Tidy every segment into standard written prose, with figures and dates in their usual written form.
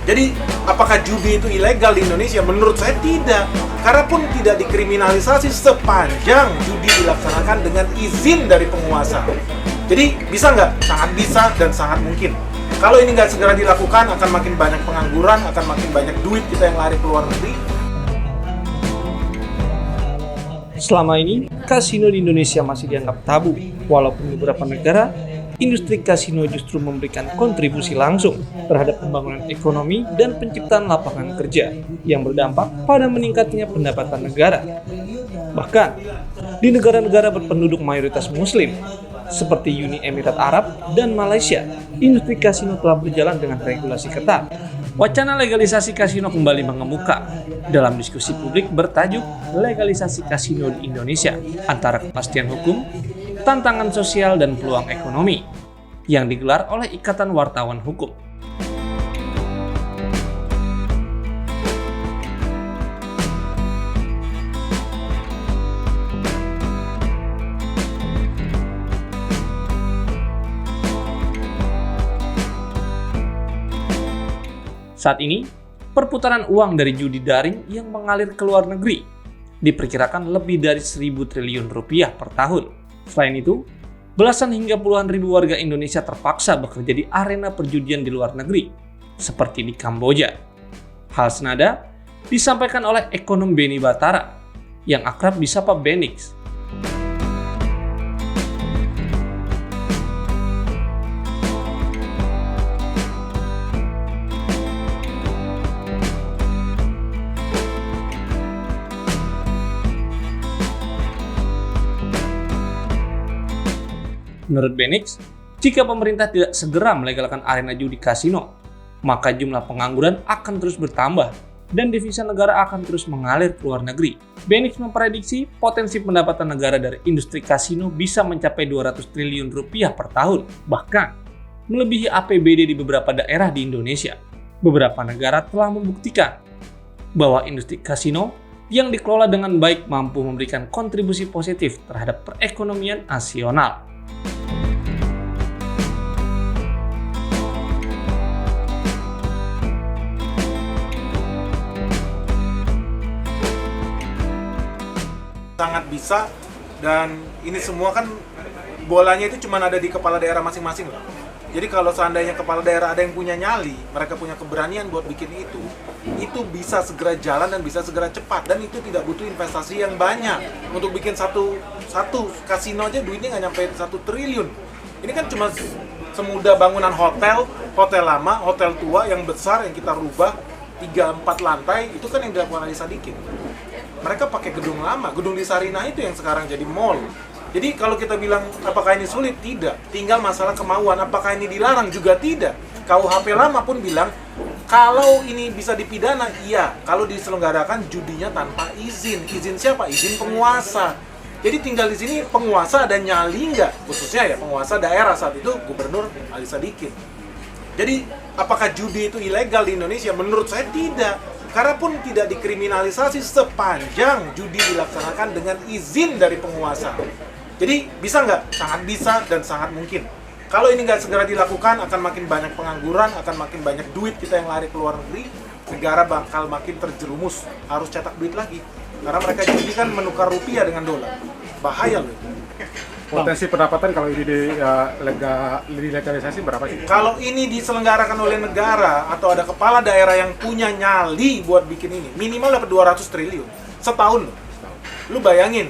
Jadi, apakah judi itu ilegal di Indonesia? Menurut saya tidak. Karena pun tidak dikriminalisasi sepanjang judi dilaksanakan dengan izin dari penguasa. Jadi, bisa nggak? Sangat bisa dan sangat mungkin. Kalau ini nggak segera dilakukan, akan makin banyak pengangguran, akan makin banyak duit kita yang lari ke luar negeri. Selama ini, kasino di Indonesia masih dianggap tabu, walaupun beberapa negara, industri kasino justru memberikan kontribusi langsung terhadap pembangunan ekonomi dan penciptaan lapangan kerja yang berdampak pada meningkatnya pendapatan negara. Bahkan, di negara-negara berpenduduk mayoritas Muslim, seperti Uni Emirat Arab dan Malaysia, industri kasino telah berjalan dengan regulasi ketat. Wacana legalisasi kasino kembali mengemuka dalam diskusi publik bertajuk Legalisasi Kasino di Indonesia, antara kepastian hukum, tantangan sosial, dan peluang ekonomi, yang digelar oleh Ikatan Wartawan Hukum. Saat ini, perputaran uang dari judi daring yang mengalir ke luar negeri diperkirakan lebih dari 1.000 triliun rupiah per tahun. Selain itu, belasan hingga puluhan ribu warga Indonesia terpaksa bekerja di arena perjudian di luar negeri, seperti di Kamboja. Hal senada disampaikan oleh ekonom Beni Batara, yang akrab disapa Benix. Menurut Benix, jika pemerintah tidak segera melegalkan arena judi kasino, maka jumlah pengangguran akan terus bertambah dan devisa negara akan terus mengalir ke luar negeri. Benix memprediksi potensi pendapatan negara dari industri kasino bisa mencapai 200 triliun rupiah per tahun, bahkan melebihi APBD di beberapa daerah di Indonesia. Beberapa negara telah membuktikan bahwa industri kasino yang dikelola dengan baik mampu memberikan kontribusi positif terhadap perekonomian nasional. Sangat bisa, dan ini semua kan bolanya itu cuma ada di kepala daerah masing-masing loh. Jadi kalau seandainya kepala daerah ada yang punya nyali, mereka punya keberanian buat bikin itu bisa segera jalan dan bisa segera cepat, dan itu tidak butuh investasi yang banyak. Untuk bikin satu kasino aja duitnya nggak nyampe 1 triliun. Ini kan cuma semudah bangunan hotel lama, hotel tua yang besar yang kita rubah 3-4 lantai, itu kan yang dilakukan Ali Sadikin. Mereka pakai gedung lama, gedung di Sarinah itu yang sekarang jadi mall. Jadi kalau kita bilang apakah ini sulit? Tidak. Tinggal masalah kemauan. Apakah ini dilarang? Juga tidak. KUHP lama pun bilang kalau ini bisa dipidana, iya. Kalau diselenggarakan judinya tanpa izin. Izin siapa? Izin penguasa. Jadi tinggal di sini penguasa ada nyali nggak? Khususnya ya penguasa daerah saat itu Gubernur Ali Sadikin. Jadi apakah judi itu ilegal di Indonesia? Menurut saya tidak. Karena pun tidak dikriminalisasi sepanjang judi dilaksanakan dengan izin dari penguasa. Jadi, bisa nggak? Sangat bisa dan sangat mungkin. Kalau ini nggak segera dilakukan, akan makin banyak pengangguran, akan makin banyak duit kita yang lari ke luar negeri, negara bakal makin terjerumus, harus cetak duit lagi. Karena mereka judi kan menukar rupiah dengan dolar. Bahaya loh. Potensi pendapatan kalau ini dilegalisasi berapa sih? Kalau ini diselenggarakan oleh negara atau ada kepala daerah yang punya nyali buat bikin ini, minimal dapat 200 triliun setahun loh. Lu bayangin,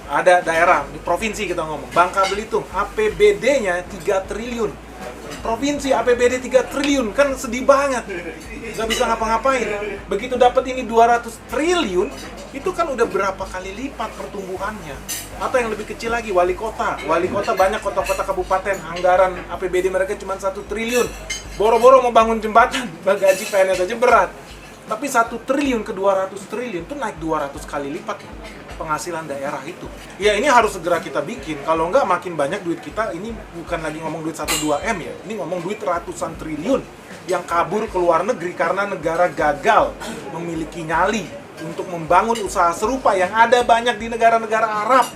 ada daerah di provinsi kita ngomong, Bangka Belitung, APBD-nya 3 triliun. Provinsi APBD 3 triliun, kan sedih banget. Nggak bisa ngapa-ngapain. Begitu dapat ini 200 triliun, itu kan udah berapa kali lipat pertumbuhannya. Atau yang lebih kecil lagi, wali kota banyak kota-kota kabupaten, anggaran APBD mereka cuma 1 triliun. Boro-boro mau bangun jembatan, gaji PNS aja berat. Tapi 1 triliun ke 200 triliun itu naik 200 kali lipat penghasilan daerah itu. Ya ini harus segera kita bikin, kalau enggak makin banyak duit kita, ini bukan lagi ngomong duit 1-2 M ya, ini ngomong duit ratusan triliun yang kabur ke luar negeri karena negara gagal memiliki nyali untuk membangun usaha serupa yang ada banyak di negara-negara Arab.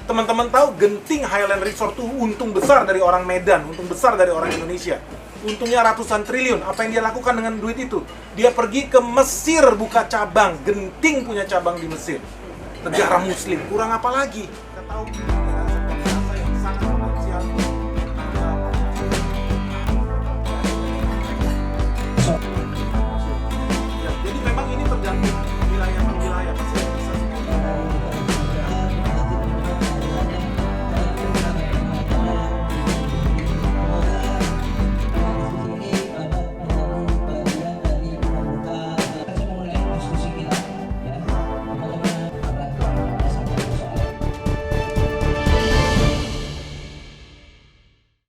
Teman-teman tahu Genting Highland Resort tuh untung besar dari orang Medan, untung besar dari orang Indonesia. untungnya ratusan triliun. Apa yang dia lakukan dengan duit itu? Dia pergi ke Mesir buka cabang. Genting punya cabang di Mesir. Negara Muslim, kurang apa lagi? Kita tahu.